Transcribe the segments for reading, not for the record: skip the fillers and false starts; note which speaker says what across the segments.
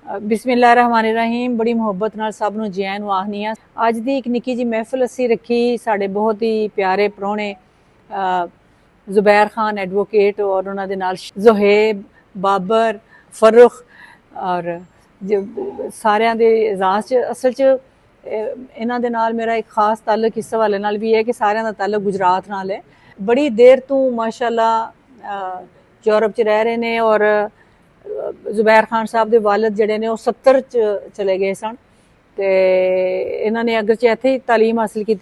Speaker 1: बिस्मिल्लाहिर्रहमानिर्रहीम। बड़ी मुहब्बत नाल सब नूं जैन नूं आखनी आ। अज दी एक निक्की जी महफिल असी रखी साडे बहुत ही प्यारे परौणे जुबैर खान एडवोकेट और उन्हां दे नाल जोहेब, बाबर, फरुख और सारियां दे एजाज़ च असल च इन्हां दे नाल मेरा एक खास ताल्लुक इस हवाले नाल भी है कि सारियां दा ताल्लुक गुजरात नाल है। बड़ी देर तो माशाअल्लाह यूरोप च रह रहे ने और जुबैर खान साहब के वालिद जिहड़े ने 70 च चले गए सन ते इन्होंने अगरचे इत्थे ही तालीम हासिल की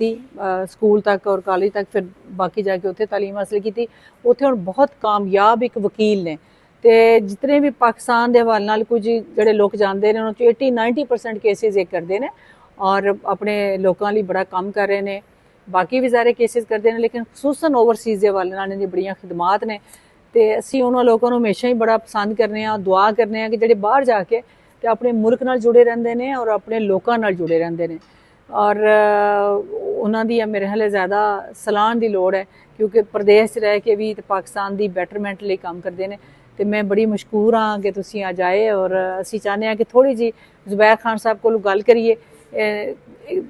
Speaker 1: स्कूल तक और कॉलेज तक, फिर बाकी जाके उत्थे तालीम हासिल की। उत्थे हुण बहुत कामयाब एक वकील ने ते जितने भी पाकिस्तान के हवाले नाल कुछ जिहड़े लोग जानते हैं उन्होंने 80-90% केसिस एक करते हैं और अपने लोगों लिए बड़ा काम कर रहे हैं। बाकी भी सारे केसिस करते हैं लेकिन खसूसन ओवरसीज़ के हवाले नाल इन्हां बड़ियां खिदमात ने ते असी उन्होंने लोगों को हमेशा ही बड़ा पसंद करने दुआ करने कि जिहड़े बाहर जाके ते अपने मुल्क नाल जुड़े रहंदे ने और अपने लोगों नाल जुड़े रहंदे ने और उन्हां दी मेरे ख्याल ज़्यादा सलाहन की लोड़ है क्योंकि प्रदेश च रह के भी पाकिस्तान की बैटरमेंट लिए काम करते हैं। तो मैं बड़ी मशकूर हाँ कि तुसीं अज आए और असी चाहते हैं कि थोड़ी जी जुबैर खान साहब को गल करिए,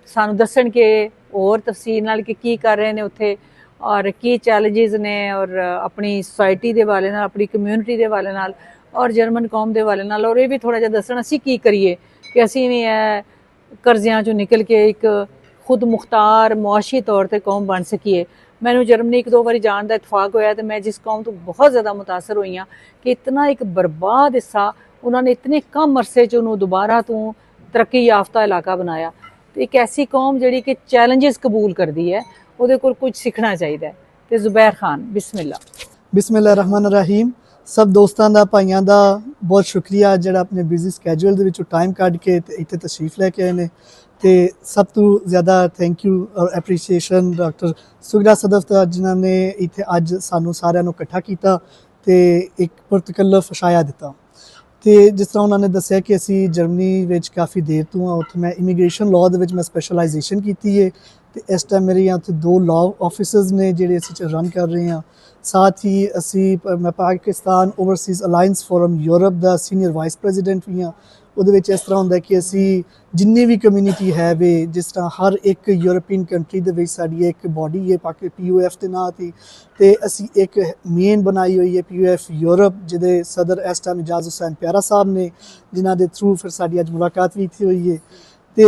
Speaker 1: सानू दसन कि होर तफसील नाल कि की कर रहे हैं उत्थे और की चैलेंजेस ने और अपनी सोसाइटी के हवाले नाल, अपनी कम्यूनिटी के हवाले नाल और जर्मन कौम के हवाले नाल, और ये भी थोड़ा जिहा दसन असी की करिए कि असी भी कर्जियां चों निकल के एक खुद मुख्तार मुआशी तौर पर कौम बन सकीए। मैनू जर्मनी 1-2 बारी जाने का इतफाक होया तो मैं जिस कौम तो बहुत ज़्यादा मुतासर हुई हाँ कि इतना एक बर्बाद हिस्सा उन्होंने इतने कम अरसे च उन्होंने दोबारा तो तरक्की याफ्ता इलाका बनाया। तो एक ऐसी कौम जिहड़ी कि चैलेंजेस कबूल करती है, ਉਹਦੇ ਕੋਲ कुछ सीखना चाहिए। तो जुबैर खान
Speaker 2: बिस्मिल्लाहिर्रहमानिर्रहीम। सब दोस्तों का भाइयों का बहुत शुक्रिया जिहड़ा अपने बिजी स्कैजूल के टाइम कढ़ के इत्थे तशरीफ लैके आए ने। तो सब तो ज़्यादा थैंक यू और एप्रीसीएशन डॉक्टर सुगरा सदफ का जिन्होंने इत्थे अज सानू सारिਆਂ ਨੂੰ इकट्ठा किया तो एक पुरतकल्लफ शाया दिता। तो जिस तरह उन्होंने दसिया कि असी जर्मनी में काफ़ी देर तो हाँ, उत्थे मैं इमीग्रेशन लॉ मैं स्पैशलाइजेशन की है। तो इस टाइम मेरे यहाँ 2 लॉ ऑफिसर्स ने जिहड़े असी रन कर रहे हैं। साथ ही असी मैं Pakistan overseas alliance forum Europe का सीनियर वाइस प्रेजिडेंट भी हाँ। वो इस तरह होंगे कि असी जिन्नी भी कम्यूनिटी है वे जिस तरह हर एक यूरोपीयन कंट्री के साड़ी एक बॉडी है PUF के नाँ थी। तो असी एक मेन बनाई हुई है PUF यूरोप जिहदे सदर इस टाइम इजाज़ हुसैन प्यारा साहब ने, जिन्हों के थ्रू फिर साड़ी अज मुलाकात भी इत्थे हुई है। तो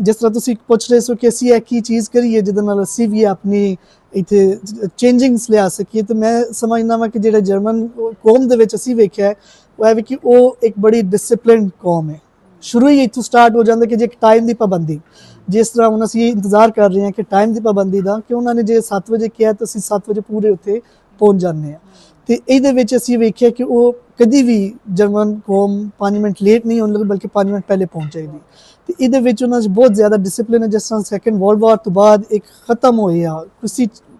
Speaker 2: जिस तरह तुसीं पुछ रहे सो कि असी एक ही चीज़ करिए जिहदे नाल असी भी अपनी इत्थे चेंजिंग्स लिया सकीए। तो मैं समझना वा कि जिहड़ा जर्मन कौम दे विच असी वेख्या है वो है कि वो एक बड़ी डिसिपलिन कौम है। शुरू ही इत्थों स्टार्ट हो जाता कि जो एक टाइम की पाबंदी, जिस तरह हम असी इंतजार कर रहे हैं कि टाइम की पाबंदी का कि उन्होंने जो 7 बजे किया तो असी 7 बजे पूरे उत्थे पहुँच जाते हैं। तो ये असी वेख्या कि वो कभी भी जर्मन कौम 5 मिनट लेट नहीं होने लगी बल्कि 5 मिनट पहले पहुँच जाएगी। तो ये बहुत ज़्यादा डिसिपलिन है। जिस तरह सैकेंड वर्ल्ड वॉर तो बाद एक ख़त्म होया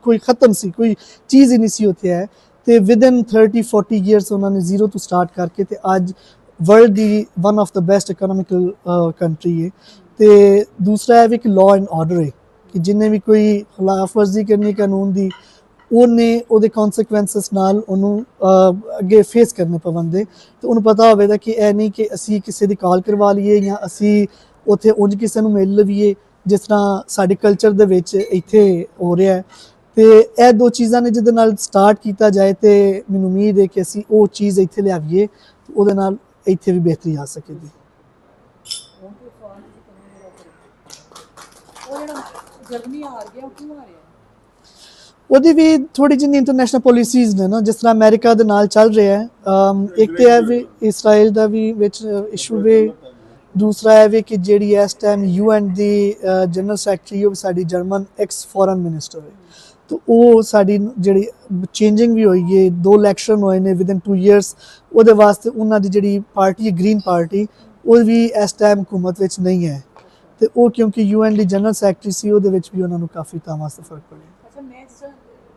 Speaker 2: कोई ख़त्म सी कोई चीज़ ही नहीं सी होती है। तो विदिन 30-40 ईयर्स उन्होंने जीरो तो स्टार्ट करके तो अज वर्ल्ड की one of the best economical country है। तो दूसरा है भी कि लॉ एंड ऑर्डर है कि जिन्हें भी कोई खिलाफ वर्जी करनी कानून की उन्हें वो कॉन्सिक्वेंसिस नाल उन्होंने अगे फेस करने पवेंगे। तो उन्हें पता होगा कि यह नहीं कि असी किसी की कॉल करवा लीए या असी उत्थे उंज किसी को मिल लवीए जिस तरह साडे कल्चर दे विच इत्थे हो रहा है। तो यह 2 चीज़ां ने जिहदे नाल स्टार्ट किया जाए तो मैनूं उम्मीद है कि असी वो चीज़ इत्थे लियावीए तो उहदे नाल इत्थे भी बेहतरी आ सकेगी। ਉਹਦੀ भी थोड़ी जी इंटरनेशनल पॉलिसीज़ ने ना जिस तरह अमेरिका के नाल चल रहा है। एक तो है भी इसराइल का भी इशू वे, दूसरा है भी कि जी इस टाइम UN की जनरल सैकटरी वो sari German x foreign minister है। तो वो साड़ी जी चेंजिंग भी हुई है, 2 इलैक्शन हुए हैं विदिन 2 ईयर्स। वो वास्ते उन्होंने जी पार्टी है ग्रीन पार्टी वो भी इस टाइम हुकूमत में नहीं है। तो वो क्योंकि UN की जनरल सैकटरी सी वो भी उन्होंने काफ़ी तां वास्ते फर्क पड़े।
Speaker 1: अच्छा, मैं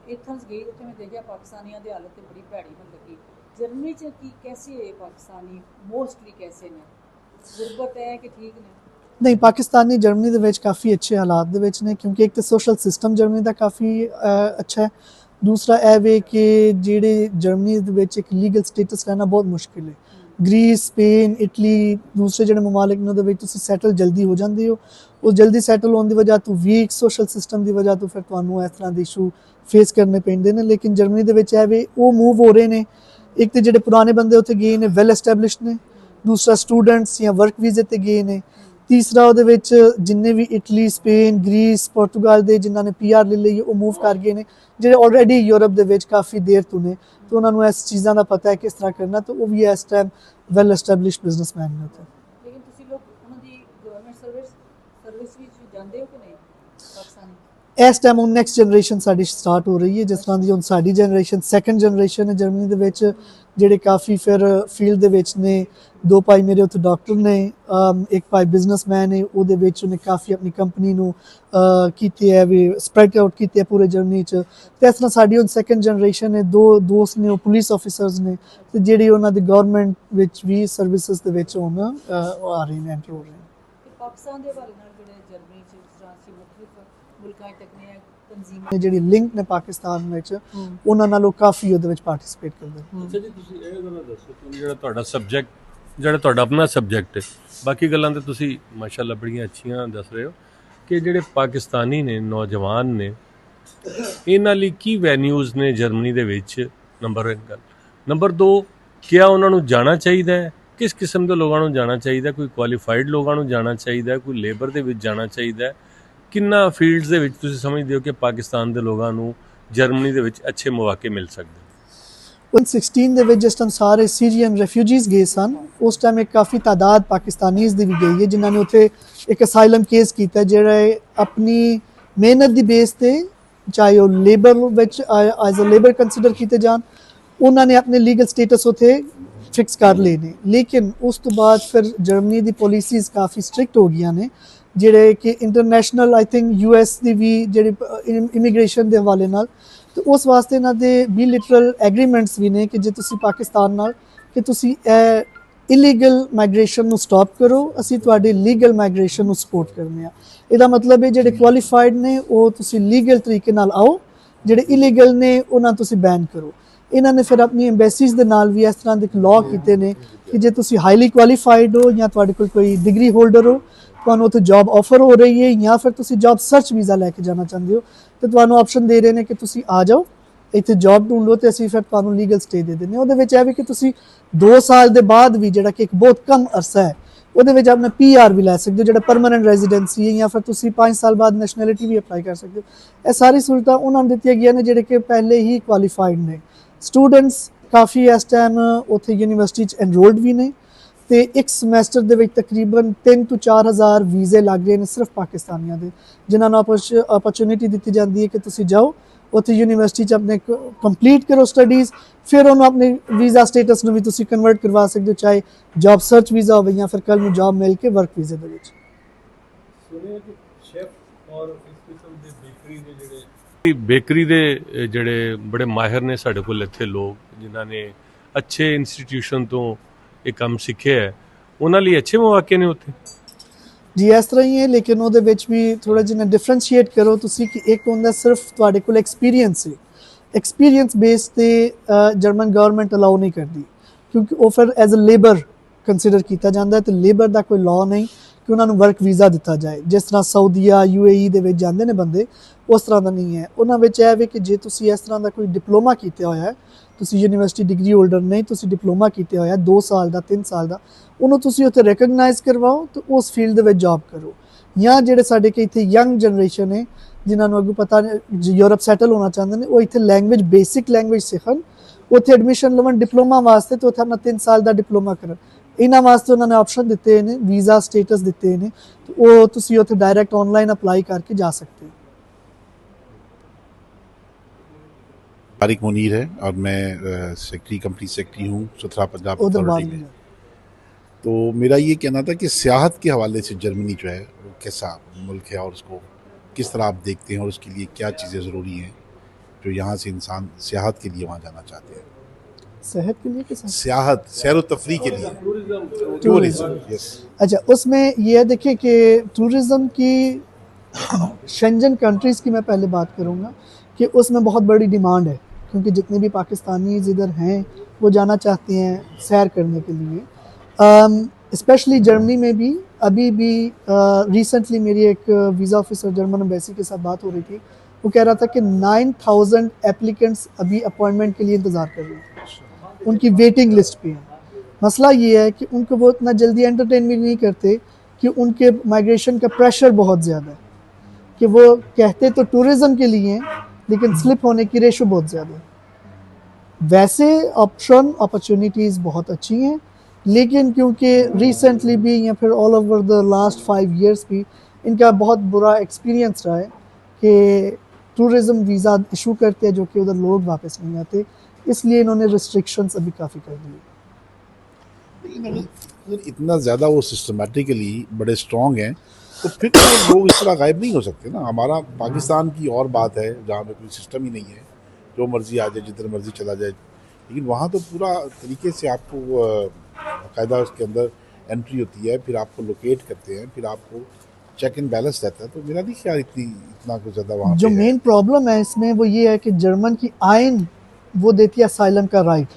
Speaker 1: एथन्स गई उत्थे मैं देखा पाकिस्तानियों की हालत बड़ी भैड़ी मन लगी। जर्मनी च की कैसे है पाकिस्तानी मोस्टली कैसे ने, गुरबत है कि ठीक ने?
Speaker 2: नहीं, पाकिस्तानी जर्मनी के काफ़ी अच्छे हालात ने क्योंकि एक तो सोशल सिस्टम जर्मनी का काफ़ी अच्छा है। दूसरा यह वे कि जेडे जर्मनी एक लीगल स्टेटस रहना बहुत मुश्किल है। ਗ੍ਰੀਸ ਸਪੇਨ ਇਟਲੀ ਦੂਸਰੇ ਜਿਹੜੇ ਮਮਾਲਿਕ ਨੇ ਉਹਦੇ ਵਿੱਚ ਤੁਸੀਂ ਸੈਟਲ ਜਲਦੀ ਹੋ ਜਾਂਦੇ ਹੋ। ਉਹ ਜਲਦੀ ਸੈਟਲ ਹੋਣ ਦੀ ਵਜ੍ਹਾ ਤੋਂ ਵੀਕ ਸੋਸ਼ਲ ਸਿਸਟਮ ਦੀ ਵਜ੍ਹਾ ਤੋਂ ਫਿਰ ਤੁਹਾਨੂੰ ਇਸ ਤਰ੍ਹਾਂ ਦੇ ਇਸ਼ੂ ਫੇਸ ਕਰਨੇ ਪੈਂਦੇ ਨੇ। ਲੇਕਿਨ ਜਰਮਨੀ ਦੇ ਵਿੱਚ ਇਹ ਵੀ ਉਹ ਮੂਵ ਹੋ ਰਹੇ ਨੇ, ਇੱਕ ਤੇ ਜਿਹੜੇ ਪੁਰਾਣੇ ਬੰਦੇ ਉੱਥੇ ਗਏ ਨੇ ਵੈਲ ਐਸਟੈਬਲਿਸ਼ਡ ਨੇ, ਦੂਸਰਾ ਸਟੂਡੈਂਟਸ ਜਾਂ ਵਰਕ ਵੀਜ਼ੇ ਤੇ ਗਏ ਨੇ, ਤੀਸਰਾ ਉਹਦੇ ਵਿੱਚ ਜਿੰਨੇ ਵੀ ਇਟਲੀ ਸਪੇਨ ਗ੍ਰੀਸ ਪੁਰਤਗਾਲ ਦੇ ਜਿਨ੍ਹਾਂ ਨੇ PR ਲੈ ਲਈ ਉਹ ਮੂਵ ਕਰ ਗਏ ਨੇ, ਜਿਹੜੇ ਆਲਰੇਡੀ ਯੂਰਪ ਦੇ ਵਿੱਚ ਕਾਫੀ ਦੇਰ ਤੋਂ ਨੇ ਤੇ ਉਹਨਾਂ ਨੂੰ ਇਸ ਚੀਜ਼ਾਂ ਦਾ ਪਤਾ ਹੈ ਕਿਸ ਤਰ੍ਹਾਂ ਕਰਨਾ, ਤੇ ਉਹ ਵੀ ਇਸ ਟਾਈਮ ਵੈਲ ਐਸਟੈਬਲਿਸ਼ਡ ਬਿਜ਼ਨਸਮੈਨ ਨੇ ਉੱਥੇ।
Speaker 1: ਲੇਕਿਨ ਤੁਸੀਂ ਲੋਕ ਉਹਨਾਂ ਦੀ ਗਵਰਨਮੈਂਟ ਸਰਵਿਸ ਵਿੱਚ ਜਾਂਦੇ ਹੋ ਕਿ ਨਹੀਂ ਪਾਕਿਸਤਾਨੀ?
Speaker 2: ਇਸ ਟਾਈਮ ਹੁਣ ਨੈਕਸਟ ਜਨਰੇਸ਼ਨ ਸਾਡੀ ਸਟਾਰਟ ਹੋ ਰਹੀ ਹੈ, ਜਿਸ ਤਰ੍ਹਾਂ ਦੀ ਹੁਣ ਸਾਡੀ ਜਨਰੇਸ਼ਨ ਸੈਕੰਡ ਜਨਰੇਸ਼ਨ ਹੈ ਜਰਮਨੀ ਦੇ ਵਿੱਚ, ਜਿਹੜੇ ਕਾਫੀ ਫਿਰ ਫੀਲਡ ਦੇ ਵਿੱਚ ਨੇ। ਦੋ ਭਾਈ ਮੇਰੇ ਉੱਥੇ ਡਾਕਟਰ ਨੇ, ਇੱਕ ਭਾਈ ਬਿਜ਼ਨਸਮੈਨ ਹੈ, ਉਹਦੇ ਵਿੱਚ ਉਹਨੇ ਕਾਫੀ ਆਪਣੀ ਕੰਪਨੀ ਨੂੰ ਕੀਤੀ ਹੈ ਵੀ ਸਪਰੈਡ ਆਊਟ ਕੀਤੀ ਹੈ ਪੂਰੇ ਜਰਮਨੀ 'ਚ। ਤੇ ਇਸ ਤਰ੍ਹਾਂ ਸਾਡੀ ਹੁਣ ਸੈਕੰਡ ਜਨਰੇਸ਼ਨ ਹੈ। ਦੋ ਦੋਸਤ ਨੇ ਉਹ ਪੁਲਿਸ ਆਫਿਸਰਸ ਨੇ, ਤੇ ਜਿਹੜੀ ਉਹਨਾਂ ਦੀ ਗਵਰਨਮੈਂਟ ਵਿੱਚ ਵੀ ਸਰਵਿਸਿਜ਼ ਦੇ ਵਿੱਚ ਹੁਣ ਆ ਰਹੇ ਨੇ, ਐਂਟਰ ਹੋ ਰਹੇ ਨੇ।
Speaker 1: ਪਾਕਿਸਤਾਨ ਦੇ ਹਵਾਲੇ ਨਾਲ ਜਿਹੜੇ ਜਰਮਨੀ 'ਚ ਜਿਸ ਤਰ੍ਹਾਂ ਅਸੀਂ ਮੁਖਤਲਿਫ ਮੁਲਕਾਂ 'ਚ ਤੱਕਨੇ ਤਨਜ਼ੀਮਾਂ
Speaker 2: ਜਿਹੜੀ ਲਿੰਕ ਨੇ ਪਾਕਿਸਤਾਨ ਵਿੱਚ ਉਹਨਾਂ ਨਾਲ ਉਹ ਕਾਫੀ ਉਹਦੇ ਵਿੱਚ ਪਾਰਟਿਸਿਪੇਟ ਕਰਦੇ ਨੇ।
Speaker 3: ਅੱਛਾ ਜੀ, ਤੁਸੀਂ ਇਹ ਗੱਲ ਦੱਸੋ ਕਿ ਜਿਹੜਾ ਤੁਹਾਡਾ ਸਬਜੈਕਟ, ਜਿਹੜਾ ਤੁਹਾਡਾ ਆਪਣਾ ਸਬਜੈਕਟ ਹੈ, ਬਾਕੀ ਗੱਲਾਂ ਤੇ ਤੁਸੀਂ ਮਾਸ਼ਾਅੱਲਾ ਬੜੀਆਂ ਅੱਛੀਆਂ ਦੱਸ ਰਹੇ ਹੋ, ਕਿ ਜਿਹੜੇ ਪਾਕਿਸਤਾਨੀ ਨੇ ਨੌਜਵਾਨ ਨੇ ਇਹਨਾਂ ਲਈ ਕੀ ਵੈਨਿਊਜ਼ ਨੇ ਜਰਮਨੀ ਦੇ ਵਿੱਚ? ਨੰਬਰ 1 ਗੱਲ। ਨੰਬਰ 2, ਕਿਆ ਉਹਨਾਂ ਨੂੰ ਜਾਣਾ ਚਾਹੀਦਾ ਹੈ? ਕਿਸ ਕਿਸਮ ਦੇ ਲੋਕਾਂ ਨੂੰ ਜਾਣਾ ਚਾਹੀਦਾ? ਕੋਈ ਕੁਆਲੀਫਾਈਡ ਲੋਕਾਂ ਨੂੰ ਜਾਣਾ ਚਾਹੀਦਾ, ਕੋਈ ਲੇਬਰ ਦੇ ਵਿੱਚ ਜਾਣਾ ਚਾਹੀਦਾ? ਕਿੰਨਾ ਫੀਲਡਸ ਦੇ ਵਿੱਚ ਤੁਸੀਂ ਸਮਝਦੇ ਹੋ ਕਿ ਪਾਕਿਸਤਾਨ ਦੇ ਲੋਕਾਂ ਨੂੰ ਜਰਮਨੀ ਦੇ ਵਿੱਚ ਅੱਛੇ ਮੌਕੇ ਮਿਲ ਸਕਦੇ?
Speaker 2: 2016 ਦੇ ਵਿੱਚ ਜਿਸ ਟਾਈਮ ਸਾਰੇ ਸੀਰੀਅਨ ਰੈਫਿਊਜੀਜ਼ ਗਏ ਸਨ, ਉਸ ਟਾਈਮ ਇੱਕ ਕਾਫੀ ਤਾਦਾਦ ਪਾਕਿਸਤਾਨੀਜ਼ ਦੀ ਵੀ ਗਈ ਹੈ ਜਿਨ੍ਹਾਂ ਨੇ ਉੱਥੇ ਇੱਕ ਅਸਾਈਲਮ ਕੇਸ ਕੀਤਾ, ਜਿਹੜੇ ਆਪਣੀ ਮਿਹਨਤ ਦੀ ਬੇਸ ਤੇ ਚਾਹੇ ਉਹ ਲੇਬਰ ਵਿੱਚ ਐਜ਼ ਅ ਲੇਬਰ ਕੰਸੀਡਰ ਕੀਤੇ ਜਾਣ, ਉਹਨਾਂ ਨੇ ਆਪਣੇ ਲੀਗਲ ਸਟੇਟਸ ਉੱਥੇ ਫਿਕਸ ਕਰ ਲਏ ਨੇ। ਲੇਕਿਨ ਉਸ ਤੋਂ ਬਾਅਦ ਫਿਰ ਜਰਮਨੀ ਦੀ ਪਾਲਿਸੀਜ਼ ਕਾਫੀ ਸਟ੍ਰਿਕਟ ਹੋ ਗਈਆਂ ਨੇ, ਜਿਹੜੇ ਕਿ ਇੰਟਰਨੈਸ਼ਨਲ ਆਈ ਥਿੰਕ US ਦੀ ਵੀ ਜਿਹੜੀ ਇਮੀਗ੍ਰੇਸ਼ਨ ਦੇ ਹਵਾਲੇ ਨਾਲ, ਤੇ ਉਸ ਵਾਸਤੇ ਇਹਨਾਂ ਦੇ ਬਿਲੇਟਰਲ ਐਗਰੀਮੈਂਟਸ ਵੀ ਨੇ ਕਿ ਜੇ ਤੁਸੀਂ ਪਾਕਿਸਤਾਨ ਨਾਲ ਕਿ ਤੁਸੀਂ ਇਲੀਗਲ ਮਾਈਗ੍ਰੇਸ਼ਨ ਨੂੰ ਸਟਾਪ ਕਰੋ, ਅਸੀਂ ਤੁਹਾਡੀ ਲੀਗਲ ਮਾਈਗ੍ਰੇਸ਼ਨ ਨੂੰ ਸਪੋਰਟ ਕਰਨੇ ਆ। ਇਹਦਾ ਮਤਲਬ ਹੈ ਜਿਹੜੇ ਕੁਆਲੀਫਾਈਡ ਨੇ ਉਹ ਤੁਸੀਂ ਲੀਗਲ ਤਰੀਕੇ ਨਾਲ ਆਓ, ਜਿਹੜੇ ਇਲੀਗਲ ਨੇ ਉਹਨਾਂ ਤੁਸੀਂ ਬੈਨ ਕਰੋ। ਇਹਨਾਂ ਨੇ ਫਿਰ ਆਪਣੀ ਐਮਬੈਸੀਜ਼ ਦੇ ਨਾਲ ਵੀ ਇਸ ਤਰ੍ਹਾਂ ਦੇ ਲਾਅ ਕੀਤੇ ਨੇ ਕਿ ਜੇ ਤੁਸੀਂ ਹਾਈਲੀ ਕੁਆਲੀਫਾਈਡ ਹੋ ਜਾਂ ਤੁਹਾਡੇ ਕੋਲ ਕੋਈ ਡਿਗਰੀ ਹੋਲਡਰ ਹੋ, ਤੁਹਾਨੂੰ ਉੱਥੇ ਜੌਬ ਆਫਰ ਹੋ ਰਹੀ ਹੈ ਜਾਂ ਫਿਰ ਤੁਸੀਂ ਜੌਬ ਸਰਚ ਵੀਜ਼ਾ ਲੈ ਕੇ ਜਾਣਾ ਚਾਹੁੰਦੇ ਹੋ, ਤੇ ਤੁਹਾਨੂੰ ਆਪਸ਼ਨ ਦੇ ਰਹੇ ਨੇ ਕਿ ਤੁਸੀਂ ਆ ਜਾਓ ਇੱਥੇ ਜੌਬ ਢੂੰਢ ਲਓ ਤੇ ਅਸੀਂ ਫਿਰ ਤੁਹਾਨੂੰ ਲੀਗਲ ਸਟੇ ਦੇ ਦਿੰਦੇ ਹਾਂ। ਉਹਦੇ ਵਿੱਚ ਇਹ ਵੀ ਕਿ ਤੁਸੀਂ 2 ਸਾਲ ਦੇ ਬਾਅਦ ਵੀ, ਜਿਹੜਾ ਕਿ ਇੱਕ ਬਹੁਤ ਕਮ ਅਰਸਾ ਹੈ, ਉਹਦੇ ਵਿੱਚ ਆਪਣਾ PR ਵੀ ਲੈ ਸਕਦੇ ਹੋ, ਜਿਹੜਾ ਪਰਮਾਨੈਂਟ ਰੈਜ਼ੀਡੈਂਸੀ ਹੈ, ਜਾਂ ਫਿਰ ਤੁਸੀਂ 5 ਸਾਲ ਬਾਅਦ ਨੈਸ਼ਨੈਲਿਟੀ ਵੀ ਅਪਲਾਈ ਕਰ ਸਕਦੇ ਹੋ। ਇਹ ਸਾਰੀ ਸਹੂਲਤਾਂ ਉਹਨਾਂ ਨੂੰ ਦਿੱਤੀਆਂ ਗਈਆਂ ਨੇ ਜਿਹੜੇ ਕਿ ਪਹਿਲੇ ਹੀ ਕੁਆਲੀਫਾਈਡ ਨੇ। ਸਟੂਡੈਂਟਸ ਕਾਫੀ ਇਸ ਟਾਈਮ ਉੱਥੇ ਯੂਨੀਵਰਸਿਟੀ 'ਚ ਐਨਰੋਲਡ ਵੀ ਨੇ, ਤੇ ਇੱਕ ਸਮੈਸਟਰ ਦੇ ਵਿੱਚ ਤਕਰੀਬਨ 3 ਤੋਂ 4 ਹਜ਼ਾਰ ਵੀਜ਼ੇ ਲੱਗ ਰਹੇ ਨੇ ਸਿਰਫ ਪਾਕਿਸਤਾਨੀਆਂ ਦੇ, ਜਿਨ੍ਹਾਂ ਨੂੰ ਅਪਰਚੁਨਿਟੀ ਦਿੱਤੀ ਜਾਂਦੀ ਹੈ ਕਿ ਤੁਸੀਂ ਜਾਓ ਉੱਥੇ ਯੂਨੀਵਰਸਿਟੀ 'ਚ ਆਪਣੇ ਕੰਪਲੀਟ ਕਰੋ ਸਟੱਡੀਜ਼, ਫਿਰ ਉਹਨੂੰ ਆਪਣੇ ਵੀਜ਼ਾ ਸਟੇਟਸ ਨੂੰ ਵੀ ਤੁਸੀਂ ਕਨਵਰਟ ਕਰਵਾ ਸਕਦੇ ਹੋ, ਚਾਹੇ ਜੌਬ ਸਰਚ ਵੀਜ਼ਾ ਹੋਵੇ ਜਾਂ ਫਿਰ ਕੱਲ੍ਹ ਨੂੰ ਜੌਬ ਮਿਲ ਕੇ ਵਰਕ ਵੀਜ਼ੇ ਦੇ ਵਿੱਚ।
Speaker 3: ਸੁਣਿਆ ਕਿ ਸ਼ੈਫ ਔਰ ਇਸ ਕਿਸਮ ਦੇ ਬੇਕਰੀ ਦੇ ਜਿਹੜੇ ਬੜੇ ਮਾਹਿਰ ਨੇ ਸਾਡੇ ਕੋਲ ਇੱਥੇ ਲੋਕ, ਜਿਨ੍ਹਾਂ ਨੇ ਅੱਛੇ ਇੰਸਟੀਟਿਊਸ਼ਨ ਤੋਂ ਇਹ ਕੰਮ ਸਿੱਖਿਆ ਹੈ, ਉਹਨਾਂ ਲਈ ਅੱਛੇ ਮੌਕੇ ਨੇ ਉੱਥੇ?
Speaker 2: ਜੀ ਇਸ ਤਰ੍ਹਾਂ ਹੀ ਹੈ, ਲੇਕਿਨ ਉਹਦੇ ਵਿੱਚ ਵੀ ਥੋੜ੍ਹਾ ਜਿਹਾ ਡਿਫਰੈਂਸ਼ੀਏਟ ਕਰੋ ਤੁਸੀਂ ਕਿ ਇੱਕ ਹੁੰਦਾ ਸਿਰਫ ਤੁਹਾਡੇ ਕੋਲ ਐਕਸਪੀਰੀਅੰਸ ਹੈ, ਐਕਸਪੀਰੀਅੰਸ ਬੇਸ ਤੇ ਜਰਮਨ ਗਵਰਨਮੈਂਟ ਅਲਾਉ ਨਹੀਂ ਕਰਦੀ, ਕਿਉਂਕਿ ਉਹ ਫਿਰ ਐਜ਼ ਅ ਲੇਬਰ ਕੰਸੀਡਰ ਕੀਤਾ ਜਾਂਦਾ ਹੈ, ਤੇ ਲੇਬਰ ਦਾ ਕੋਈ ਲਾਅ ਨਹੀਂ ਕਿ ਉਹਨਾਂ ਨੂੰ ਵਰਕ ਵੀਜ਼ਾ ਦਿੱਤਾ ਜਾਏ। ਜਿਸ ਤਰ੍ਹਾਂ ਸਾਊਦੀਆ UAE ਦੇ ਵਿੱਚ ਜਾਂਦੇ ਨੇ ਬੰਦੇ, ਉਸ ਤਰ੍ਹਾਂ ਦਾ ਨਹੀਂ ਹੈ। ਉਹਨਾਂ ਵਿੱਚ ਇਹ ਵੀ ਕਿ ਜੇ ਤੁਸੀਂ ਇਸ ਤਰ੍ਹਾਂ ਦਾ ਕੋਈ ਡਿਪਲੋਮਾ ਕੀਤਾ ਹੋਇਆ ਹੈ, ਤੁਸੀਂ ਯੂਨੀਵਰਸਿਟੀ ਡਿਗਰੀ ਹੋਲਡਰ ਨਹੀਂ, ਤੁਸੀਂ ਡਿਪਲੋਮਾ ਕੀਤਾ ਹੋਇਆ 2 ਸਾਲ ਦਾ 3 ਸਾਲ ਦਾ, ਉਹਨੂੰ ਤੁਸੀਂ ਉੱਥੇ ਰਿਕਗਨਾਈਜ਼ ਕਰਵਾਓ ਤੇ ਉਸ ਫੀਲਡ ਦੇ ਵਿੱਚ ਜੌਬ ਕਰੋ। ਜਾਂ ਜਿਹੜੇ ਸਾਡੇ ਕਿ ਇੱਥੇ ਯੰਗ ਜਨਰੇਸ਼ਨ ਹੈ ਜਿਨ੍ਹਾਂ ਨੂੰ ਅੱਗੇ ਪਤਾ ਯੂਰਪ ਸੈਟਲ ਹੋਣਾ ਚਾਹੁੰਦੇ ਨੇ, ਉਹ ਇੱਥੇ ਲੈਂਗੁਏਜ ਬੇਸਿਕ ਲੈਂਗੁਏਜ ਸਿੱਖਣ, ਉੱਥੇ ਐਡਮਿਸ਼ਨ ਲਵਣ ਡਿਪਲੋਮਾ ਵਾਸਤੇ, ਤੇ ਉੱਥੇ ਆਪਣਾ 3 ਸਾਲ ਦਾ ਡਿਪਲੋਮਾ ਕਰਨ। ਇਹਨਾਂ ਵਾਸਤੇ ਉਹਨਾਂ ਨੇ ਆਪਸ਼ਨ ਦਿੱਤੇ ਨੇ, ਵੀਜ਼ਾ ਸਟੇਟਸ ਦਿੱਤੇ ਨੇ, ਤੇ ਉਹ ਤੁਸੀਂ ਉੱਥੇ ਡਾਇਰੈਕਟ ਆਨਲਾਈਨ ਅਪਲਾਈ ਕਰਕੇ ਜਾ ਸਕਦੇ ਹੋ।
Speaker 4: तारिक मुनीर है और मैं सेक्रेटरी कंपनी सेक्रेटरी हूँ सुथरा पंजाब अथॉरिटी में। तो मेरा ये कहना था कि सियाहत के हवाले से जर्मनी जो है वो कैसा मुल्क है और उसको किस तरह आप देखते हैं और उसके लिए क्या चीज़ें ज़रूरी हैं जो यहाँ से इंसान सियाहत के लिए वहाँ जाना चाहते हैं?
Speaker 2: सेहत के लिए कि
Speaker 4: सियाहत, सैर व तफरी के लिए, टूरिज्म। यस,
Speaker 2: अच्छा, उसमें ये देखिए कि टूरिज़म की शेंजन कंट्रीज़ की मैं पहले बात करूँगा कि उसमें बहुत बड़ी डिमांड है, क्योंकि जितने भी पाकिस्तानी इधर हैं वो जाना चाहते हैं सैर करने के लिए। स्पेशली जर्मनी में भी अभी भी रिसेंटली मेरी एक वीज़ा ऑफिसर जर्मन एम्बेसी के साथ बात हो रही थी। वो कह रहा था कि 9000 एप्लीकेंट्स अभी अपॉइंटमेंट के लिए इंतज़ार कर रहे हैं, उनकी वेटिंग लिस्ट पे हैं। मसला ये है कि उनको वो इतना जल्दी एंटरटेन भी नहीं करते कि उनके माइग्रेशन का प्रेशर बहुत ज़्यादा है, कि वो कहते तो टूरिज़म के लिए हैं लेकिन स्लिप होने की रेशो बहुत ज़्यादा है। वैसे अपॉर्चुनिटीज़ बहुत अच्छी हैं, लेकिन क्योंकि रिसेंटली भी या फिर all over the last 5 years भी इनका बहुत बुरा एक्सपीरियंस रहा है कि टूरिज़म वीज़ा इशू करते हैं जो कि उधर लोग वापस नहीं आते, इसलिए इन्होंने रिस्ट्रिक्शंस अभी काफ़ी कर दी।
Speaker 4: लेकिन अगर इतना ज़्यादा वो सिस्टमेटिकली बड़े स्ट्रॉन्ग हैं तो फिर तो लोग इस तरह गायब नहीं हो सकते ना। हमारा पाकिस्तान की और बात है जहाँ पे कोई सिस्टम ही नहीं है, जो मर्जी आ जाए जिधर मर्जी चला जाए, लेकिन वहाँ तो पूरा तरीके से आपको बाकायदा उसके अंदर एंट्री होती है, फिर आपको लोकेट करते हैं, फिर आपको चेक एंड बैलेंस रहता है। तो मेरा नहीं ख्याल इतना कुछ ज़्यादा वहाँ
Speaker 2: जो
Speaker 4: पे है।
Speaker 2: मेन प्रॉब्लम है इसमें वो ये है कि जर्मन की आइन वो देती है असाइलम का राइट।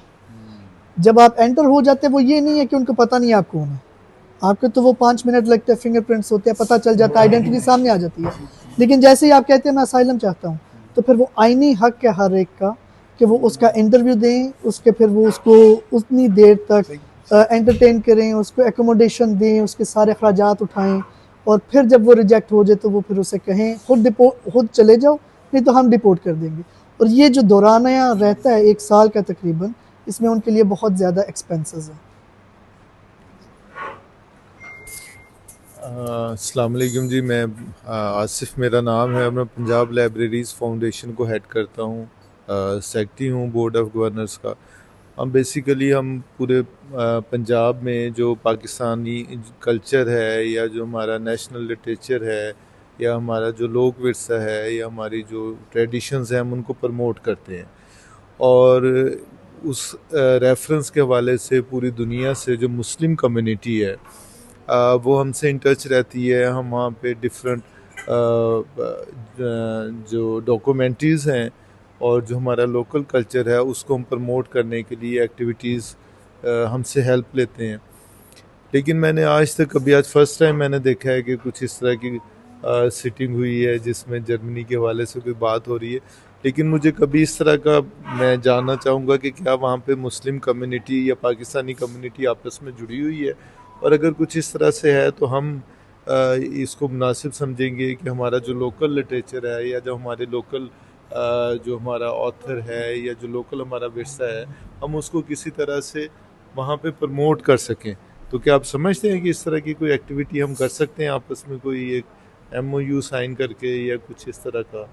Speaker 2: जब आप एंटर हो जाते हैं वो ये नहीं है कि उनको पता नहीं आप कौन है, आपके तो वो 5 मिनट लगते हैं, फिंगरप्रिंट्स होते हैं, पता चल जाता है, आइडेंटिटी सामने आ जाती है। लेकिन जैसे ही आप कहते हैं मैं असाइलम चाहता हूँ, तो फिर वो आइनी हक है हर एक का कि वो उसका इंटरव्यू दें, उसके फिर वो उसको उतनी देर तक एंटरटेन करें, उसको एकोमोडेशन दें, उसके सारे अखराजात उठाएं, और फिर जब वो रिजेक्ट हो जाए तो वो फिर उसे कहें खुद चले जाओ, नहीं तो हम डिपोर्ट कर देंगे। और ये जो दौरानिया रहता है 1 साल का तकरीबन, इसमें उनके लिए बहुत ज़्यादा एक्सपेंसेस हैं।
Speaker 5: अस्सलाम वालेकुम जी, मैं आसिफ मेरा नाम है, मैं पंजाब लाइब्रेरीज़ फाउंडेशन को हेड करता हूँ, सेक्रेटरी हूँ बोर्ड ऑफ गवर्नर्स का। हम बेसिकली हम पूरे पंजाब में जो पाकिस्तानी कल्चर है या जो हमारा नेशनल लिटरेचर है या हमारा जो लोक विरसा है या हमारी जो ट्रेडिशंस हैं हम उनको प्रमोट करते हैं। और उस रेफरेंस के हवाले से पूरी दुनिया से जो मुस्लिम कम्युनिटी है वो हमसे इन टच रहती है। हम वहाँ पे डिफरेंट जो डॉक्यूमेंट्रीज़ हैं और जो हमारा लोकल कल्चर है उसको हम प्रमोट करने के लिए एक्टिविटीज़ हमसे हेल्प लेते हैं। लेकिन मैंने आज फर्स्ट टाइम मैंने देखा है कि कुछ इस तरह की सिटिंग हुई है जिसमें जर्मनी के हवाले से कोई बात हो रही है। लेकिन मुझे कभी इस तरह का मैं जानना चाहूँगा कि क्या वहाँ पे मुस्लिम कम्युनिटी या पाकिस्तानी कम्युनिटी आपस में जुड़ी हुई है, और अगर कुछ इस तरह से है तो हम इसको मुनासिब समझेंगे कि हमारा जो लोकल लिटरेचर है या जो हमारे लोकल जो हमारा ऑथर है या जो लोकल हमारा विरसा है हम उसको किसी तरह से वहाँ पे प्रमोट कर सकें। तो क्या आप समझते हैं कि इस तरह की कोई एक्टिविटी हम कर सकते हैं आपस में, कोई एक MOU साइन करके या कुछ इस तरह का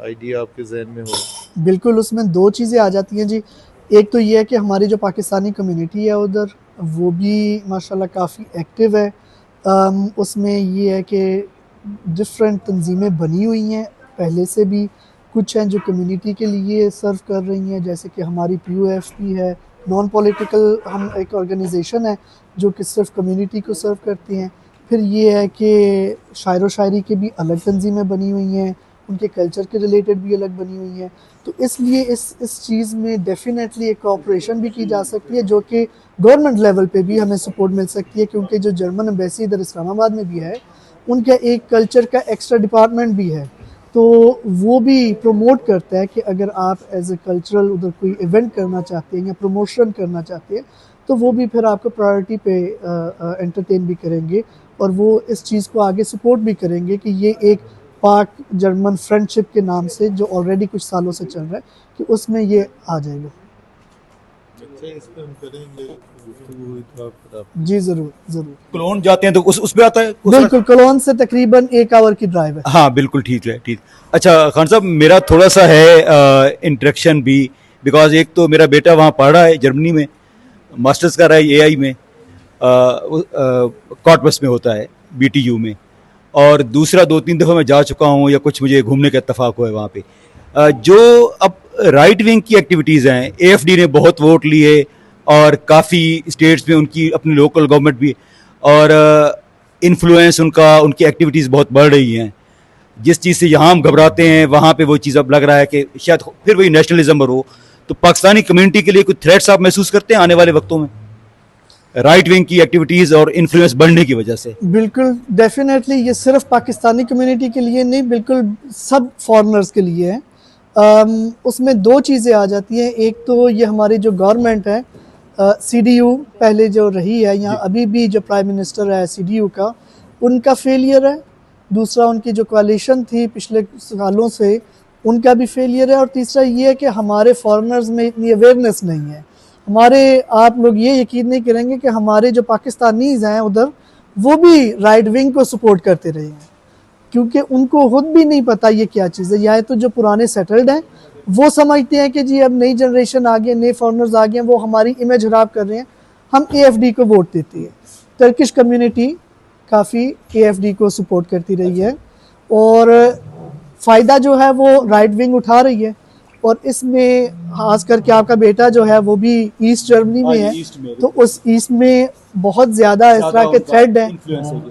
Speaker 5: आइडिया आपके जहन में हो?
Speaker 2: बिल्कुल, उसमें 2 चीज़ें आ जाती हैं जी। एक तो ये है कि हमारी जो पाकिस्तानी कम्युनिटी है उधर वो भी माशाल्लाह काफ़ी एक्टिव है। उसमें ये है कि डिफरेंट तंजीमें बनी हुई हैं पहले से भी, कुछ हैं जो कम्युनिटी के लिए सर्व कर रही हैं, जैसे कि हमारी POFP है, नॉन पॉलिटिकल हम एक ऑर्गेनाइजेशन है जो कि सिर्फ कम्युनिटी को सर्व करती हैं। फिर ये है कि शायर व शायरी की भी अलग तंजीमें बनी हुई हैं, उनके कल्चर के रिलेटेड भी अलग बनी हुई हैं। तो इसलिए इस चीज़ में डेफिनेटली एक कोऑपरेशन भी की जा सकती है जो कि गवर्नमेंट लेवल पे भी हमें सपोर्ट मिल सकती है, क्योंकि जो जर्मन एम्बेसी इधर इस्लामाबाद में भी है उनका एक कल्चर का एक्स्ट्रा डिपार्टमेंट भी है, तो वो भी प्रमोट करता है कि अगर आप एज ए कल्चरल उधर कोई इवेंट करना चाहते हैं या प्रमोशन करना चाहते हैं तो वो भी फिर आपको प्रायोरिटी पे एंटरटेन भी करेंगे, और वो इस चीज़ को आगे सपोर्ट भी करेंगे कि ये एक पाक जर्मन फ्रेंडशिप के नाम से जो ऑलरेडी कुछ सालों से चल रहा है कि उसमें ये आ जाएगा।
Speaker 5: इस पे हम करेंगे
Speaker 2: जी ज़रूर ज़रूर।
Speaker 6: क्लोन जाते हैं तो उस पे आता है
Speaker 2: बिल्कुल, कोलोन से तकरीबन 1 आवर की ड्राइव है।
Speaker 6: हाँ बिल्कुल ठीक है, ठीक। अच्छा खान साहब, मेरा थोड़ा सा है इंटरेक्शन भी, बिकॉज एक तो मेरा बेटा वहाँ पढ़ रहा है जर्मनी में, मास्टर्स कर रहा है AI में, कॉर्पस में होता है BTU में, और दूसरा 2-3 दफ़ा मैं जा चुका हूँ या कुछ मुझे घूमने का इत्तेफाक हुआ है वहाँ पे। जो अब राइट विंग की एक्टिविटीज़ हैं, AFD ने बहुत वोट लिए और काफ़ी स्टेट्स में उनकी अपनी लोकल गवर्नमेंट भी, और इन्फ्लुएंस उनकी एक्टिविटीज़ बहुत बढ़ रही हैं। जिस चीज़ से यहाँ हम घबराते हैं वहाँ पे वो चीज़ अब लग रहा है कि शायद फिर वही नेशनलिज्म हो। तो पाकिस्तानी कम्युनिटी के लिए कुछ थ्रेट्स आप महसूस करते हैं आने वाले वक्तों में? राइट विंग की एक्टिविटीज और इन्फ्लुएंस बढ़ने की वजह से?
Speaker 2: बिल्कुल डेफिनेटली ये सिर्फ पाकिस्तानी कम्युनिटी के लिए नहीं, बिल्कुल सब फॉरेनर्स के लिए है। उसमें दो चीज़ें आ जाती हैं। एक तो ये हमारी जो गवर्नमेंट है, CDU पहले जो रही है, यहाँ अभी भी जो प्राइम मिनिस्टर है CDU का, उनका फेलियर है। दूसरा उनकी जो कोalition थी पिछले सालों से, उनका भी फेलियर है। और तीसरा ये है कि हमारे फॉरेनर्स में इतनी अवेयरनेस नहीं है। आप लोग ये यकीन नहीं करेंगे कि हमारे जो पाकिस्तानीज हैं उधर, वो भी राइट विंग को सपोर्ट करते रहे हैं, क्योंकि उनको खुद भी नहीं पता ये क्या चीज़ है। या तो जो पुराने सेटल्ड हैं वो समझते हैं कि जी अब नई जनरेशन आ गई, नए फॉरेनर्स आ गए हैं, वो हमारी इमेज खराब कर रहे हैं, हम AFD को वोट देती है। टर्किश कम्युनिटी काफ़ी AFD को सपोर्ट करती रही है और फ़ायदा जो है वो राइट विंग उठा रही है। और इसमें खास करके आपका बेटा जो है वो भी ईस्ट जर्मनी में है, तो उस ईस्ट में बहुत ज़्यादा इस तरह के थ्रेड हैं,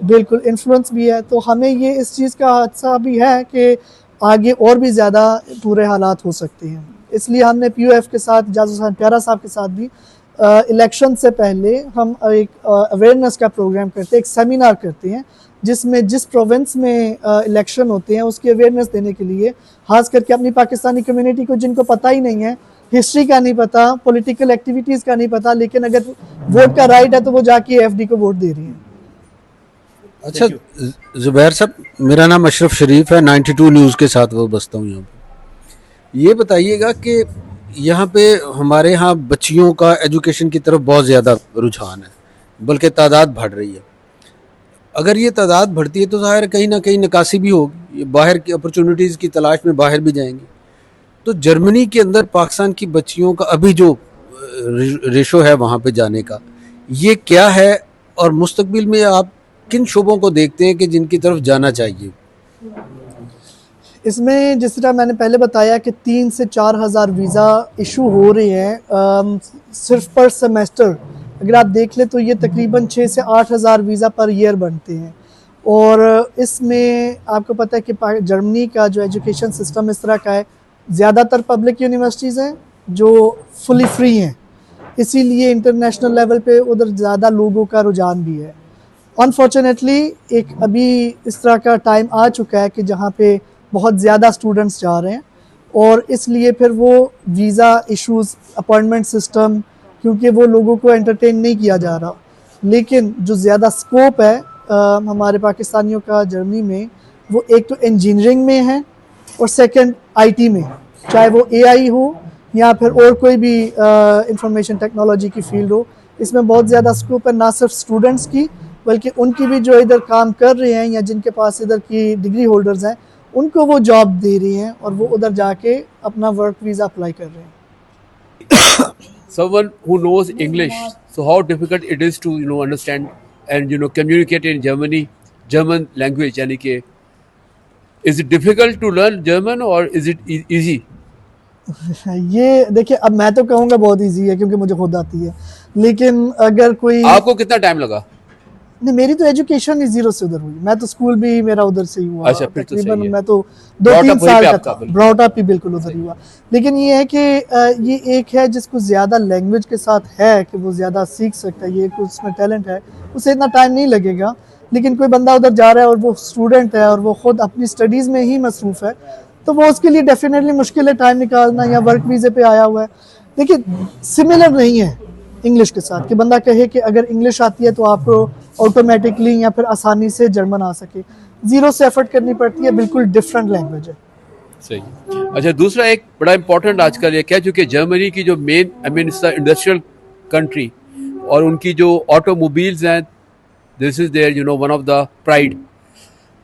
Speaker 2: बिल्कुल इन्फ्लुएंस भी है। तो हमें ये इस चीज़ का हादसा भी है कि आगे और भी ज़्यादा बुरे हालात हो सकते हैं। इसलिए हमने POF के साथ, जासूस खान प्यारा साहब के साथ भी इलेक्शन से पहले हम एक अवेयरनेस का प्रोग्राम करते हैं, एक सेमिनार करते हैं, जिसमें जिस प्रोविंस में इलेक्शन होते हैं उसकी अवेयरनेस देने के लिए, खास करके अपनी पाकिस्तानी कम्युनिटी को जिनको पता ही नहीं है, हिस्ट्री का नहीं पता, पॉलिटिकल एक्टिविटीज़ का नहीं पता, लेकिन अगर वोट का राइट है तो वो जाके AFD को वोट दे रही हैं।
Speaker 7: अच्छा ज़ुबैर साहब, मेरा नाम अशरफ शरीफ है, 92 न्यूज़ के साथ वो बसता हूँ यहाँ पे। ये बताइएगा कि यहाँ पे हमारे यहाँ बच्चियों का एजुकेशन की तरफ बहुत ज़्यादा रुझान है, बल्कि तादाद बढ़ रही है। अगर ये तादाद बढ़ती है तो ज़ाहिर कहीं ना कहीं निकासी भी होगी, ये बाहर की अपॉर्चुनिटीज़ की तलाश में बाहर भी जाएंगी। तो जर्मनी के अंदर पाकिस्तान की बच्चियों का अभी जो रेशो है वहाँ पे जाने का, ये क्या है और मुस्तकबिल में आप किन शोबों को देखते हैं कि जिनकी तरफ जाना चाहिए?
Speaker 2: इसमें जिस तरह मैंने पहले बताया कि 3 से 4 हज़ार वीज़ा इशू हो रहे हैं सिर्फ पर सेमेस्टर। अगर आप देख लें तो ये तकरीबन 6 से 8 हज़ार वीज़ा पर ईयर बनते हैं। और इसमें आपको पता है कि जर्मनी का जो एजुकेशन सिस्टम इस तरह का है, ज़्यादातर पब्लिक यूनिवर्सिटीज़ हैं जो फुली फ्री हैं, इसीलिए इंटरनेशनल लेवल पे उधर ज़्यादा लोगों का रुझान भी है। अनफॉर्चुनेटली एक अभी इस तरह का टाइम आ चुका है कि जहाँ पे बहुत ज़्यादा स्टूडेंट्स जा रहे हैं और इसलिए फिर वो वीज़ा इश्यूज़, अपॉइंटमेंट सिस्टम, क्योंकि वो लोगों को एंटरटेन नहीं किया जा रहा। लेकिन जो ज़्यादा स्कोप है हमारे पाकिस्तानियों का जर्मनी में, वो एक तो इंजीनियरिंग में है और सेकंड IT में, चाहे वो AI हो या फिर और कोई भी इंफॉर्मेशन टेक्नोलॉजी की फील्ड हो। इसमें बहुत ज़्यादा स्कोप है, ना सिर्फ स्टूडेंट्स की बल्कि उनकी भी जो इधर काम कर रहे हैं या जिनके पास इधर की डिग्री होल्डर्स हैं, उनको वो जॉब दे रही हैं और वो उधर जाके अपना वर्क वीज़ा अप्लाई कर रहे हैं।
Speaker 8: Someone who knows English, so how difficult it is to understand and communicate in German language, यानी कि is it difficult to learn German or is it easy?
Speaker 2: ये देखिए, अब मैं तो कहूँगा बहुत इजी है क्योंकि मुझे खुद आती है, लेकिन अगर कोई
Speaker 8: आपको कितना टाइम लगा?
Speaker 2: नहीं, मेरी तो एजुकेशन ही ज़ीरो से उधर हुई, मैं तो स्कूल भी मेरा उधर से ही हुआ।
Speaker 8: अच्छा, फिर तो सही है।
Speaker 2: मैं तो
Speaker 8: Brought
Speaker 2: 2-3
Speaker 8: up वहीं
Speaker 2: साल
Speaker 8: पे
Speaker 2: का
Speaker 8: आपका
Speaker 2: था,
Speaker 8: बिल्कुल।
Speaker 2: ब्रॉट अप ही बिल्कुल उधर ही हुआ। लेकिन ये है कि ये एक है जिसको ज़्यादा लैंग्वेज के साथ है कि वो ज़्यादा सीख सकता है, ये उसमें टैलेंट है, उसे इतना टाइम नहीं लगेगा। लेकिन कोई बंदा उधर जा रहा है और वो स्टूडेंट है और वो खुद अपनी स्टडीज़ में ही मसरूफ़ है, तो वो उसके लिए डेफिनेटली मुश्किल है टाइम निकालना, या वर्क वीज़े पे आया हुआ है। लेकिन सिमिलर नहीं है इंग्लिश के साथ कि बंदा कहे कि अगर इंग्लिश आती है तो आपको ऑटोमेटिकली या फिर आसानी से जर्मन आ सके। ज़ीरो से एफर्ट करनी पड़ती है, बिल्कुल डिफरेंट लैंग्वेज है।
Speaker 8: सही। अच्छा, दूसरा एक बड़ा इंपॉर्टेंट आजकल ये क्या, चूँकि जर्मनी की जो मेन इंडस्ट्रियल कंट्री और उनकी जो ऑटोमोबाइल्स हैं, this is their one of the pride.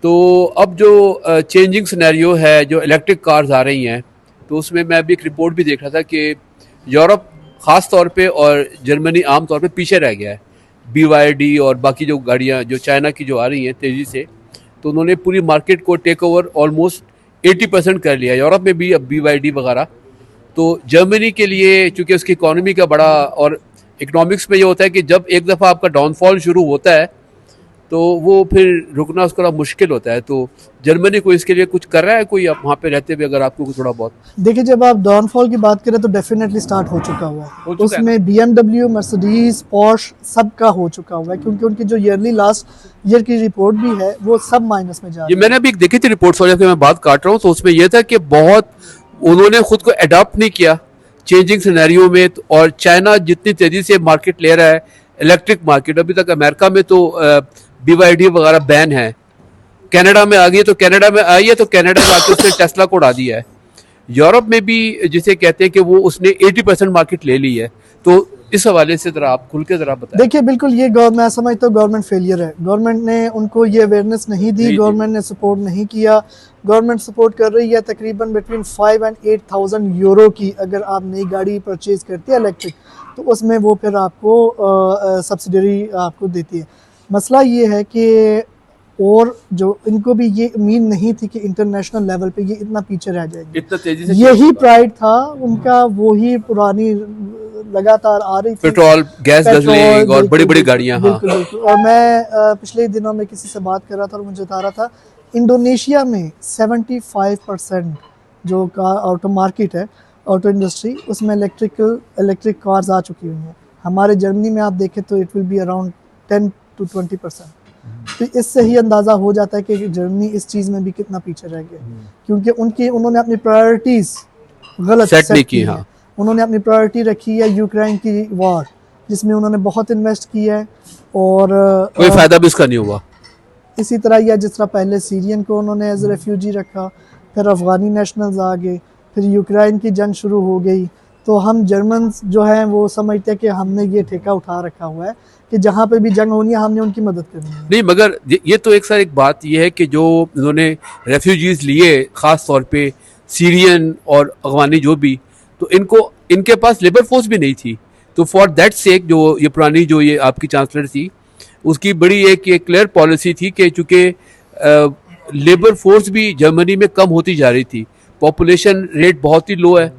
Speaker 8: तो अब जो चेंजिंग सिनेरियो है, जो इलेक्ट्रिक कार्स आ रही हैं, तो उसमें मैं अभी एक रिपोर्ट भी देख रहा था कि यूरोप ख़ास तौर पे और जर्मनी आम तौर पे पीछे रह गया है। BYD और बाकी जो गाड़ियाँ जो चाइना की जो आ रही हैं तेज़ी से, तो उन्होंने पूरी मार्केट को टेक ओवर ऑलमोस्ट 80% कर लिया। यूरोप में भी अब BYD वगैरह। तो जर्मनी के लिए चूँकि उसकी इकॉनमी का बड़ा, और इकनॉमिक्स में ये होता है कि जब एक दफ़ा आपका डाउनफॉल शुरू होता है तो वो फिर रुकना उसका थोड़ा मुश्किल होता है। तो जर्मनी को इसके लिए कुछ कर रहा है कोई, आप वहाँ पे रहते हुए अगर आपको थोड़ा बहुत?
Speaker 2: देखिए, जब आप डाउनफॉल की बात करें तो डेफिनेटली स्टार्ट हो चुका हुआ है। उसमें BMW, मर्सिडीज, पोर्श सबका हो चुका हुआ है, क्योंकि उनकी जो ईयरली लास्ट ईयर की रिपोर्ट भी है वो सब माइनस में जा रही
Speaker 8: ये
Speaker 2: है।
Speaker 8: मैंने अभी एक देखी थी रिपोर्ट, सॉरी मैं बात काट रहा हूँ, तो उसमें यह था कि बहुत उन्होंने खुद को अडॉप्ट नहीं किया चेंजिंग सिनेरियो में। और चाइना जितनी तेजी से मार्केट ले रहा है, इलेक्ट्रिक मार्केट, अभी तक अमेरिका में तो BYD वगैरह बैन है, कनाडा में आ गई है, तो कनाडा में आई है तो कनाडा में आके उसने टेस्ला को उड़ा दिया है। यूरोप में भी जिसे कहते हैं कि वो उसने 80% मार्केट ले ली है। तो इस हवाले से जरा आप खुल के जरा बताएं।
Speaker 2: देखिए, बिल्कुल ये मैं समझता हूँ गवर्नमेंट फेलियर है। गवर्नमेंट ने उनको ये अवेयरनेस नहीं दी, गवर्नमेंट ने सपोर्ट नहीं किया। गवर्नमेंट सपोर्ट कर रही है तकरीबन बिटवीन 5 and 8,000 यूरो की, अगर आप नई गाड़ी परचेज करते हैं इलेक्ट्रिक, तो उसमें वो फिर आपको सब्सिडरी आपको देती है। मसला ये है कि और जो इनको भी ये उम्मीद नहीं थी कि इंटरनेशनल लेवल पे ये इतना पीछे रह जाएंगे,
Speaker 8: इतना तेजी से
Speaker 2: यही प्राइड था उनका, वही पुरानी लगातार आ रही थी,
Speaker 8: पेट्रोल गैस गजलिंग और बड़ी बड़ी गाड़ियां। हाँ,
Speaker 2: बिल्कुल। और मैं पिछले दिनों में किसी से बात कर रहा था और मुझे बता रहा था इंडोनेशिया में 75% जो कार ऑटो मार्केट है, ऑटो इंडस्ट्री, उसमें इलेक्ट्रिक कार्स आ चुकी हुई हैं। हमारे जर्मनी में आप देखें तो it will be around 10 to 20%। तो इससे ही अंदाज़ा हो जाता है कि जर्मनी इस चीज़ में भी कितना पीछे रह गया, क्योंकि उन्होंने अपनी प्रायोरिटीज़ गलत सेट नहीं की। हाँ, उन्होंने अपनी प्रायोरिटी रखी है यूक्रेन की वॉर, जिसमें उन्होंने बहुत इन्वेस्ट किया है और
Speaker 8: कोई फायदा भी इसका नहीं हुआ।
Speaker 2: इसी तरह या जिस तरह पहले सीरियन को उन्होंने एज रेफ्यूजी रखा, फिर अफगानी नेशनल्स आ गए, फिर यूक्रेन की जंग शुरू हो गई, तो हम जर्मन जो हैं वो समझते हैं कि हमने ये ठेका उठा रखा हुआ है कि जहाँ पे भी जंग होनी है हमने उनकी मदद करनी है।
Speaker 8: नहीं, मगर ये तो एक बात ये है कि जो उन्होंने रेफ्यूजीज लिए, ख़ास तौर पे सीरियन और अफगानी जो भी, तो इनके पास लेबर फोर्स भी नहीं थी। तो फॉर दैट सेक जो ये पुरानी जो ये आपकी चांसलर थी, उसकी बड़ी एक क्लियर पॉलिसी थी कि चूँकि लेबर फोर्स भी जर्मनी में कम होती जा रही थी, पॉपुलेशन रेट बहुत ही लो है,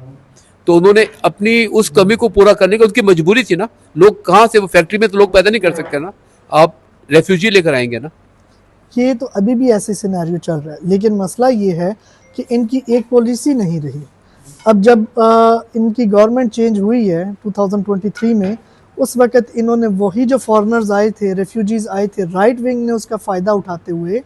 Speaker 8: तो उन्होंने अपनी उस कमी को पूरा करने की, उनकी मजबूरी थी ना। लोग कहाँ से, वो फैक्ट्री में तो लोग पैदा नहीं कर सकते ना, आप रेफ्यूजी लेकर आएंगे ना।
Speaker 2: ये तो अभी भी ऐसे सिनेरियो चल रहा है, लेकिन मसला ये है कि इनकी एक पॉलिसी नहीं रही। अब जब इनकी गवर्नमेंट चेंज हुई है 2023 में, उस वक़्त इन्होंने वही जो फॉरेनर्स आए थे, रेफ्यूजीज़ आए थे, राइट विंग ने उसका फ़ायदा उठाते हुए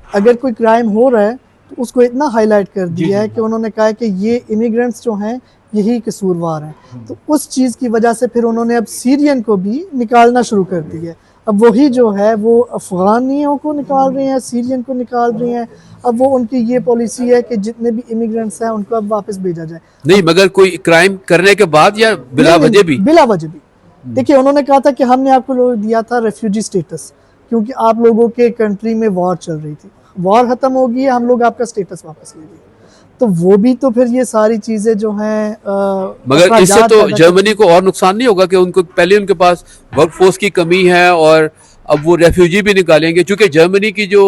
Speaker 2: अगर कोई क्राइम हो रहा है तो उसको इतना हाईलाइट कर दिया है कि उन्होंने कहा है कि ये इमिग्रेंट्स जो हैं यही कसूरवार हैं। तो उस चीज़ की वजह से फिर उन्होंने अब सीरियन को भी निकालना शुरू कर दिया है। अब वही जो है वो अफ़गानियों को निकाल रहे हैं, सीरियन को निकाल रहे हैं। अब वो उनकी ये पॉलिसी है कि जितने भी इमिग्रेंट्स हैं उनको अब वापस भेजा जाए।
Speaker 8: नहीं, मगर कोई क्राइम करने के बाद या बिला वजह भी?
Speaker 2: बिला वजह भी। देखिए, उन्होंने कहा था कि हमने आपको दिया था रेफ्यूजी स्टेटस, क्योंकि आप लोगों के कंट्री में वॉर चल रही थी, वॉर खत्म हो गई है, हम लोग आपका स्टेटस वापस ले लिए। तो वो भी तो फिर ये सारी चीजें जो हैं,
Speaker 8: मगर इससे तो जर्मनी को और नुकसान नहीं होगा कि उनको पहले उनके पास वर्कफोर्स की कमी है और अब वो रेफ्यूजी भी निकालेंगे, क्योंकि जर्मनी की जो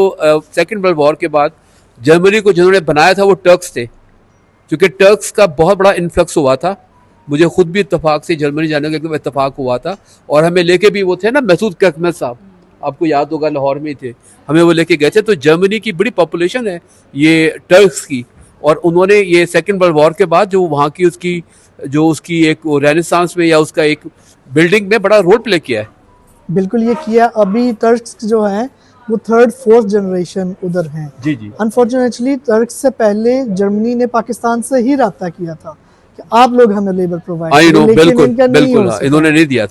Speaker 8: सेकेंड वर्ल्ड वॉर के बाद जर्मनी को जिन्होंने बनाया था वो टर्क्स थे, क्योंकि टर्क्स का बहुत बड़ा इन्फ्लक्स हुआ था। मुझे खुद भी इत्तेफाक से जर्मनी जाने का एकदम इत्तेफाक हुआ था, और हमें लेके भी वो थे ना मसूद कर्कमल साहब, आपको याद होगा, लाहौर में थे, हमें वो लेके गए थे। तो जर्मनी की बड़ी पॉपुलेशन है ये टर्क्स की, और उन्होंने ये सेकेंड वर्ल्ड वॉर के बाद जो वहाँ की उसकी एक रेनेसांस में या उसका एक बिल्डिंग में बड़ा रोल प्ले किया है।
Speaker 2: बिल्कुल ये किया। अभी टर्क्स जो हैं वो 3rd 4th जनरेशन उधर हैं।
Speaker 8: जी जी।
Speaker 2: अनफॉर्चुनेटली टर्क्स से पहले जर्मनी ने पाकिस्तान से ही राब्ता किया था कि आप लोग हमें लेबर प्रोवाइड करें,
Speaker 8: बिल्कुल, इन्होंने नहीं दिया था।